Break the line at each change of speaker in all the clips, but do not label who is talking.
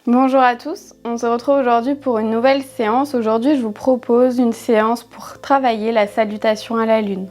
Bonjour à tous, on se retrouve aujourd'hui pour une nouvelle séance. Aujourd'hui, je vous propose une séance pour travailler la salutation à la lune.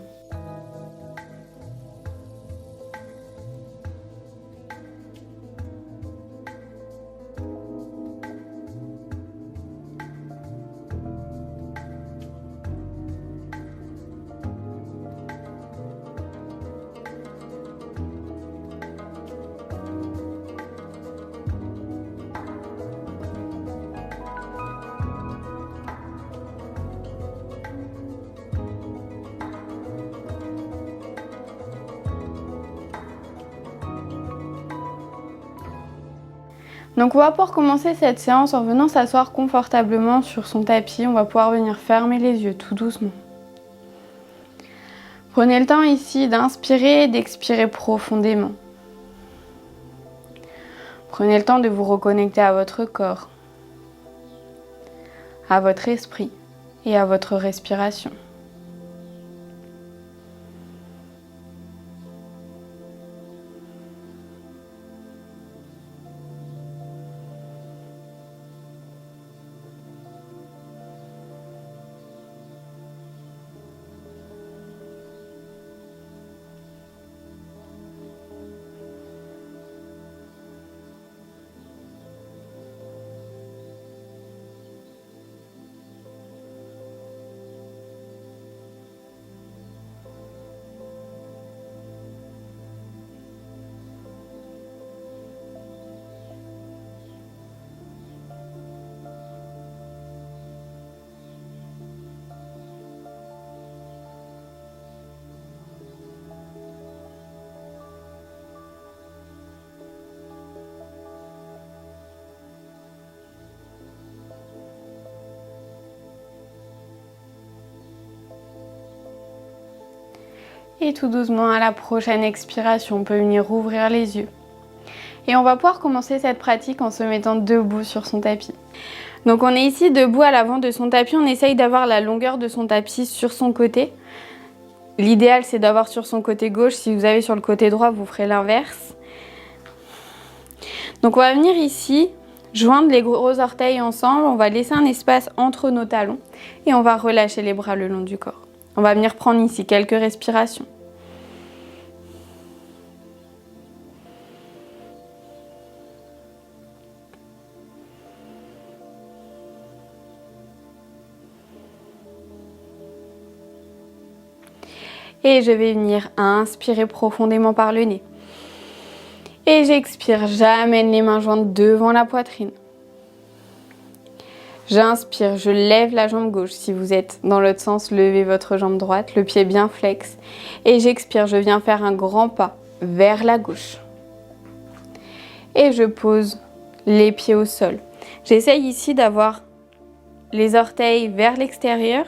Donc on va pouvoir commencer cette séance en venant s'asseoir confortablement sur son tapis. On va pouvoir venir fermer les yeux tout doucement. Prenez le temps ici d'inspirer et d'expirer profondément. Prenez le temps de vous reconnecter à votre corps, à votre esprit et à votre respiration. Et tout doucement, à la prochaine expiration, on peut venir ouvrir les yeux. Et on va pouvoir commencer cette pratique en se mettant debout sur son tapis. Donc on est ici debout à l'avant de son tapis, on essaye d'avoir la longueur de son tapis sur son côté. L'idéal c'est d'avoir sur son côté gauche, si vous avez sur le côté droit, vous ferez l'inverse. Donc on va venir ici, joindre les gros orteils ensemble, on va laisser un espace entre nos talons et on va relâcher les bras le long du corps. On va venir prendre ici quelques respirations. Et je vais venir inspirer profondément par le nez. Et j'expire, j'amène les mains jointes devant la poitrine. J'inspire, je lève la jambe gauche. Si vous êtes dans l'autre sens, levez votre jambe droite, le pied bien flex. Et j'expire, je viens faire un grand pas vers la gauche. Et je pose les pieds au sol. J'essaye ici d'avoir les orteils vers l'extérieur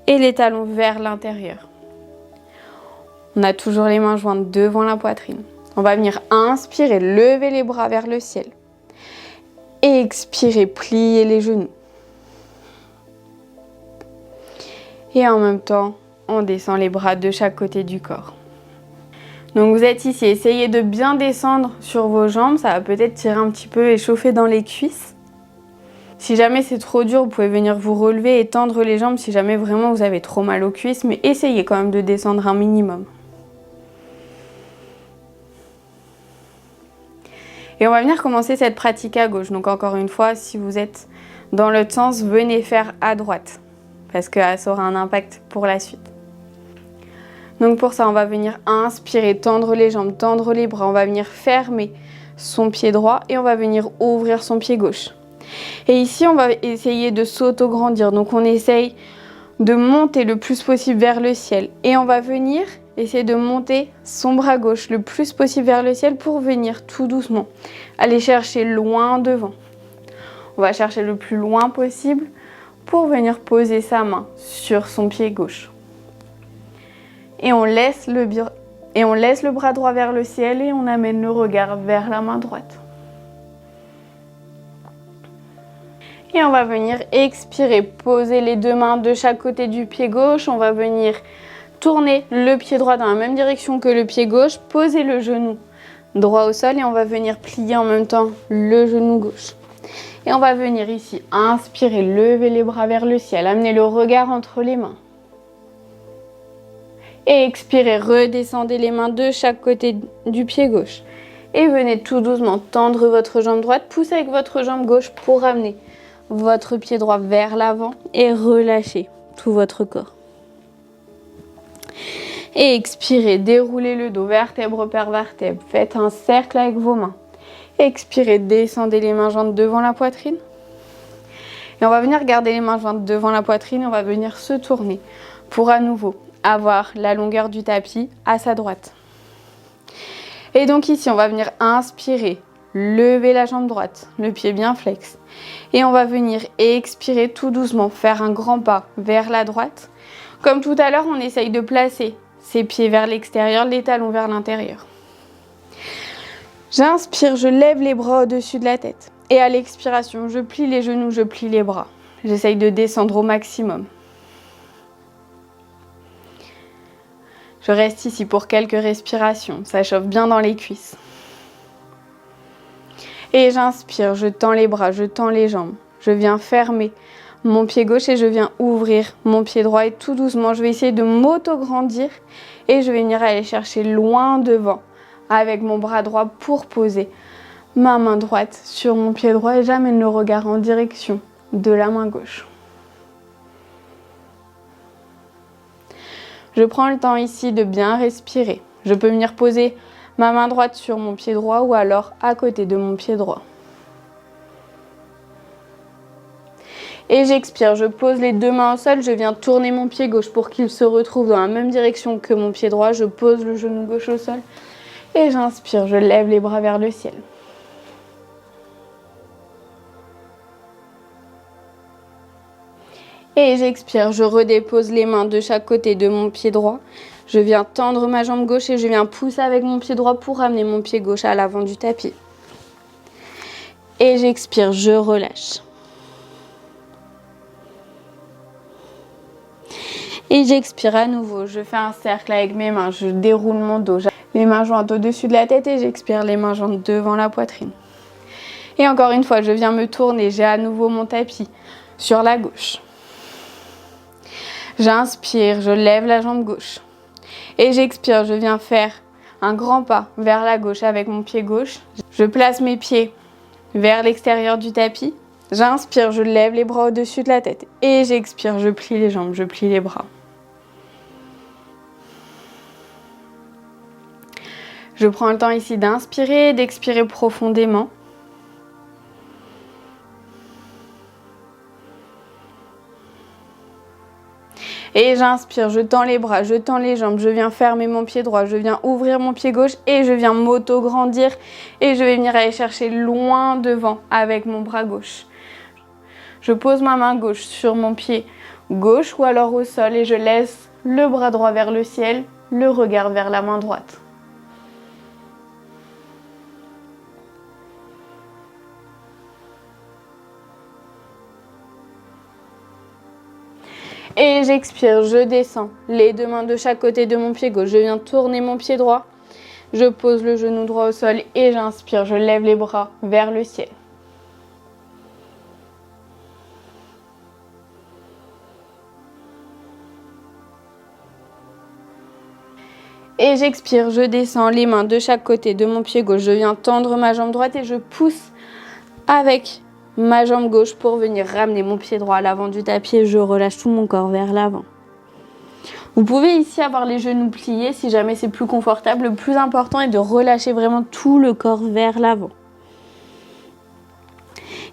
et les talons vers l'intérieur. On a toujours les mains jointes devant la poitrine. On va venir inspirer, lever les bras vers le ciel. Et expirer, plier les genoux. Et en même temps, on descend les bras de chaque côté du corps. Donc vous êtes ici, essayez de bien descendre sur vos jambes. Ça va peut-être tirer un petit peu et chauffer dans les cuisses. Si jamais c'est trop dur, vous pouvez venir vous relever et tendre les jambes si jamais vraiment vous avez trop mal aux cuisses. Mais essayez quand même de descendre un minimum. Et on va venir commencer cette pratique à gauche. Donc encore une fois, si vous êtes dans l'autre sens, venez faire à droite. Parce que ça aura un impact pour la suite. Donc pour ça, on va venir inspirer, tendre les jambes, tendre les bras. On va venir fermer son pied droit et on va venir ouvrir son pied gauche. Et ici, on va essayer de s'auto-grandir. Donc on essaye de monter le plus possible vers le ciel. Et on va venir essayer de monter son bras gauche le plus possible vers le ciel pour venir tout doucement aller chercher loin devant. On va chercher le plus loin possible pour venir poser sa main sur son pied gauche. Et on laisse le bras droit vers le ciel et on amène le regard vers la main droite. Et on va venir expirer, poser les deux mains de chaque côté du pied gauche. On va venir tourner le pied droit dans la même direction que le pied gauche, poser le genou droit au sol et on va venir plier en même temps le genou gauche. Et on va venir ici, inspirer, lever les bras vers le ciel, amener le regard entre les mains. Et expirez, redescendez les mains de chaque côté du pied gauche. Et venez tout doucement tendre votre jambe droite, poussez avec votre jambe gauche pour amener votre pied droit vers l'avant et relâchez tout votre corps. Et expirez, déroulez le dos, vertèbre par vertèbre. Faites un cercle avec vos mains. Expirez, descendez les mains jointes devant la poitrine. Et on va venir garder les mains jointes devant la poitrine. On va venir se tourner pour à nouveau avoir la longueur du tapis à sa droite. Et donc ici, on va venir inspirer, lever la jambe droite, le pied bien flex. Et on va venir expirer tout doucement, faire un grand pas vers la droite. Comme tout à l'heure, on essaye de placer ses pieds vers l'extérieur, les talons vers l'intérieur. J'inspire, je lève les bras au-dessus de la tête. Et à l'expiration, je plie les genoux, je plie les bras. J'essaye de descendre au maximum. Je reste ici pour quelques respirations, ça chauffe bien dans les cuisses. Et j'inspire, je tends les bras, je tends les jambes. Je viens fermer mon pied gauche et je viens ouvrir mon pied droit. Et tout doucement, je vais essayer de m'auto-grandir et je vais venir aller chercher loin devant avec mon bras droit pour poser ma main droite sur mon pied droit et j'amène le regard en direction de la main gauche. Je prends le temps ici de bien respirer. Je peux venir poser ma main droite sur mon pied droit ou alors à côté de mon pied droit. Et j'expire, je pose les deux mains au sol, je viens tourner mon pied gauche pour qu'il se retrouve dans la même direction que mon pied droit. Je pose le genou gauche au sol et j'inspire, je lève les bras vers le ciel. Et j'expire, je redépose les mains de chaque côté de mon pied droit. Je viens tendre ma jambe gauche et je viens pousser avec mon pied droit pour amener mon pied gauche à l'avant du tapis. Et j'expire, je relâche. Et j'expire à nouveau, je fais un cercle avec mes mains, je déroule mon dos. Les mains jointes au-dessus de la tête et j'expire les mains jointes devant la poitrine. Et encore une fois, je viens me tourner, j'ai à nouveau mon tapis sur la gauche. J'inspire, je lève la jambe gauche. Et j'expire, je viens faire un grand pas vers la gauche avec mon pied gauche. Je place mes pieds vers l'extérieur du tapis. J'inspire, je lève les bras au-dessus de la tête. Et j'expire, je plie les jambes, je plie les bras. Je prends le temps ici d'inspirer et d'expirer profondément. Et j'inspire, je tends les bras, je tends les jambes, je viens fermer mon pied droit, je viens ouvrir mon pied gauche et je viens m'auto-grandir et je vais venir aller chercher loin devant avec mon bras gauche. Je pose ma main gauche sur mon pied gauche ou alors au sol et je laisse le bras droit vers le ciel, le regard vers la main droite. Et j'expire, je descends les deux mains de chaque côté de mon pied gauche. Je viens tourner mon pied droit. Je pose le genou droit au sol et j'inspire. Je lève les bras vers le ciel. Et j'expire, je descends les mains de chaque côté de mon pied gauche. Je viens tendre ma jambe droite et je pousse avec ma jambe gauche pour venir ramener mon pied droit à l'avant du tapis et je relâche tout mon corps vers l'avant. Vous pouvez ici avoir les genoux pliés si jamais c'est plus confortable. Le plus important est de relâcher vraiment tout le corps vers l'avant.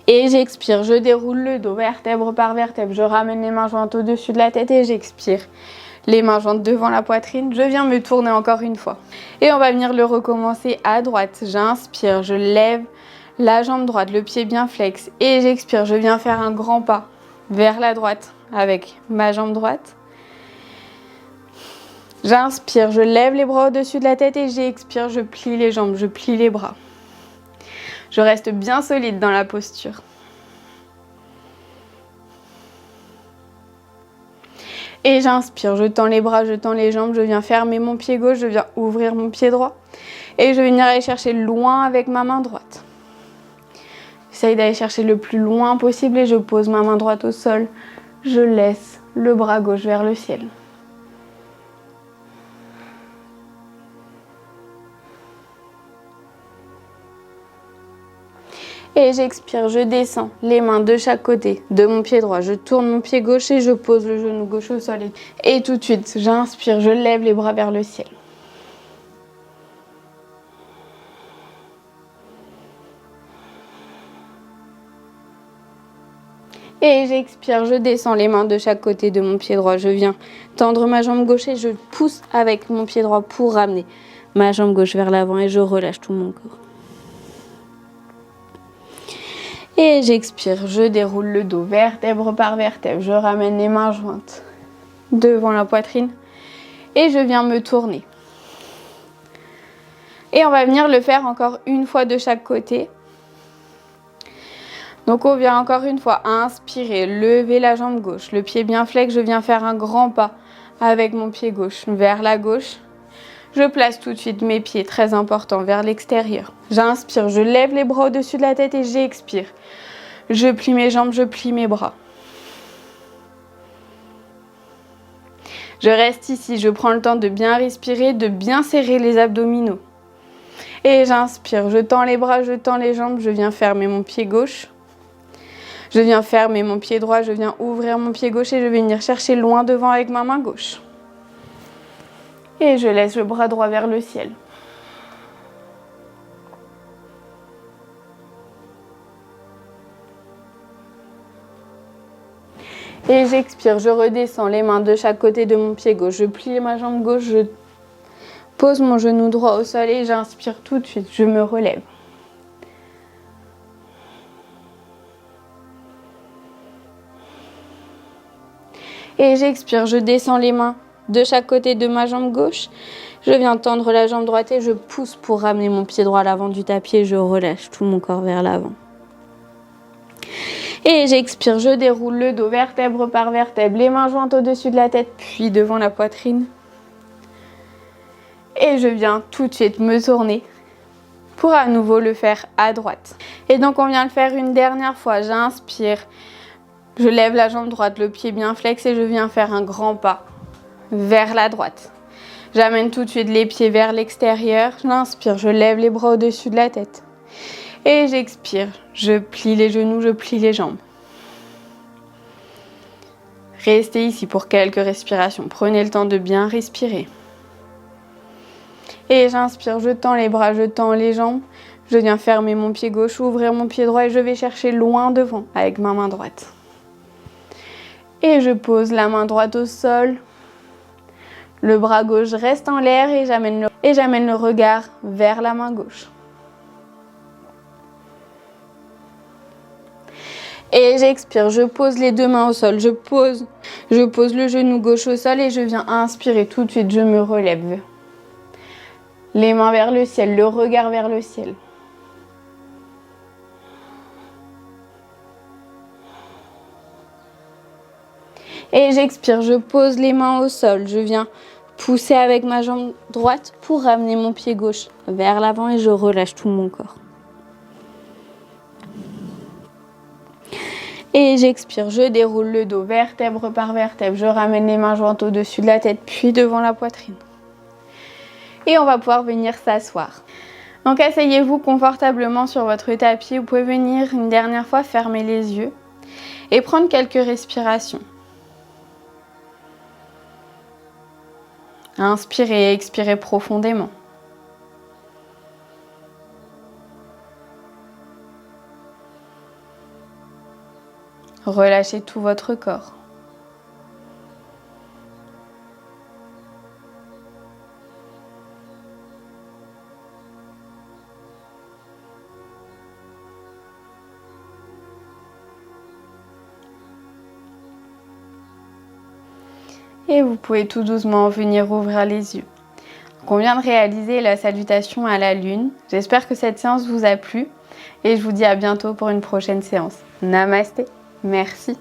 Et j'expire, je déroule le dos vertèbre par vertèbre. Je ramène les mains jointes au-dessus de la tête et j'expire. Les mains jointes devant la poitrine. Je viens me tourner encore une fois. Et on va venir le recommencer à droite. J'inspire, je lève la jambe droite, le pied bien flex. Et j'expire, je viens faire un grand pas vers la droite avec ma jambe droite. J'inspire, je lève les bras au-dessus de la tête et j'expire, je plie les jambes, je plie les bras. Je reste bien solide dans la posture. Et j'inspire, je tends les bras, je tends les jambes, je viens fermer mon pied gauche, je viens ouvrir mon pied droit. Et je vais venir aller chercher loin avec ma main droite. J'essaye d'aller chercher le plus loin possible et je pose ma main droite au sol. Je laisse le bras gauche vers le ciel. Et j'expire, je descends les mains de chaque côté de mon pied droit. Je tourne mon pied gauche et je pose le genou gauche au sol. Et tout de suite, j'inspire, je lève les bras vers le ciel. Et j'expire, je descends les mains de chaque côté de mon pied droit. Je viens tendre ma jambe gauche et je pousse avec mon pied droit pour ramener ma jambe gauche vers l'avant et je relâche tout mon corps. Et j'expire, je déroule le dos vertèbre par vertèbre. Je ramène les mains jointes devant la poitrine et je viens me tourner. Et on va venir le faire encore une fois de chaque côté. Donc on vient encore une fois inspirer, lever la jambe gauche, le pied bien flex, je viens faire un grand pas avec mon pied gauche vers la gauche. Je place tout de suite mes pieds, très important, vers l'extérieur. J'inspire, je lève les bras au-dessus de la tête et j'expire. Je plie mes jambes, je plie mes bras. Je reste ici, je prends le temps de bien respirer, de bien serrer les abdominaux. Et j'inspire, je tends les bras, je tends les jambes, je viens fermer mon pied gauche. Je viens fermer mon pied droit, je viens ouvrir mon pied gauche et je vais venir chercher loin devant avec ma main gauche. Et je laisse le bras droit vers le ciel. Et j'expire, je redescends les mains de chaque côté de mon pied gauche. Je plie ma jambe gauche, je pose mon genou droit au sol et j'inspire tout de suite, je me relève. Et j'expire, je descends les mains de chaque côté de ma jambe gauche. Je viens tendre la jambe droite et je pousse pour ramener mon pied droit à l'avant du tapis et je relâche tout mon corps vers l'avant. Et j'expire, je déroule le dos vertèbre par vertèbre, les mains jointes au-dessus de la tête, puis devant la poitrine. Et je viens tout de suite me tourner pour à nouveau le faire à droite. Et donc on vient le faire une dernière fois. J'inspire, je lève la jambe droite, le pied bien flex et je viens faire un grand pas vers la droite. J'amène tout de suite les pieds vers l'extérieur. J'inspire, je lève les bras au-dessus de la tête. Et j'expire, je plie les genoux, je plie les jambes. Restez ici pour quelques respirations. Prenez le temps de bien respirer. Et j'inspire, je tends les bras, je tends les jambes. Je viens fermer mon pied gauche, ouvrir mon pied droit et je vais chercher loin devant avec ma main droite. Et je pose la main droite au sol. Le bras gauche reste en l'air et j'amène le regard vers la main gauche. Et j'expire, je pose les deux mains au sol, je pose le genou gauche au sol et je viens inspirer tout de suite, je me relève. Les mains vers le ciel, le regard vers le ciel. Et j'expire, je pose les mains au sol, je viens pousser avec ma jambe droite pour ramener mon pied gauche vers l'avant et je relâche tout mon corps. Et j'expire, je déroule le dos vertèbre par vertèbre, je ramène les mains jointes au-dessus de la tête puis devant la poitrine. Et on va pouvoir venir s'asseoir. Donc asseyez-vous confortablement sur votre tapis, vous pouvez venir une dernière fois fermer les yeux et prendre quelques respirations. Inspirez et expirez profondément. Relâchez tout votre corps. Et vous pouvez tout doucement venir ouvrir les yeux. Donc on vient de réaliser la salutation à la lune. J'espère que cette séance vous a plu et je vous dis à bientôt pour une prochaine séance. Namasté, merci.